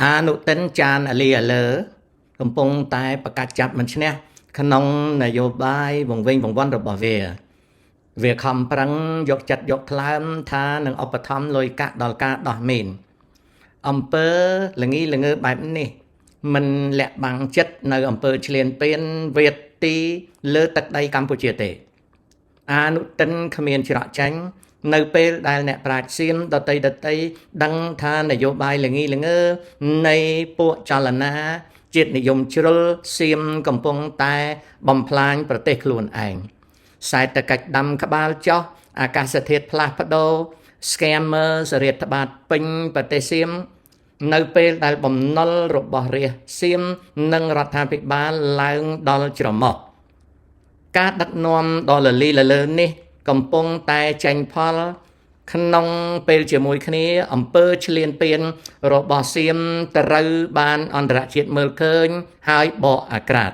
អានុទិនចានអាលីអាលើកំពុងតែប្រកាសចាប់មិនឈ្នះក្នុងនយោបាយវង្វេងវង្វាន់របស់វាខំប្រឹងយកចិត្តយកថ្លើមថានឹងឧបត្ថម្ភលុយកាក់ដល់ការដោះមីនអំពើល្ងីល្ងើបែបនេះមិនលាក់បាំងចិត្តនៅអំពើឈ្លានពានវៀតទីលើទឹកដីកម្ពុជាទេអានុទិនគ្មានច្រកចាញ់នៅពេលដែលអ្នកប្រាជ្ញសៀមដតីដឹងថានយោបាយល្ងីល្ងើនៃពួកចលនាជាតិនិយមជ្រុលសៀមកំពុងតែបំផ្លាញប្រទេសខ្លួនឯងសេដ្ឋកិច្ចដាំក្បាលចុះអាកាសធាតុផ្លាស់ប្ដូរ scammer សរាធបាតពេញប្រទេសសៀមនៅពេលដែលបំណុលរបស់រាជសៀមនិងរដ្ឋាភិបាលឡើងដល់ច្រមុះការដឹកនាំដ៏លលីលលើនេះកំពុងតែចេញផលក្នុងពេលជាមួយគ្នាអំពើឈ្លានពានរបស់សៀមត្រូវបានអន្តរជាតិមើលឃើញហើយបកអាក្រាត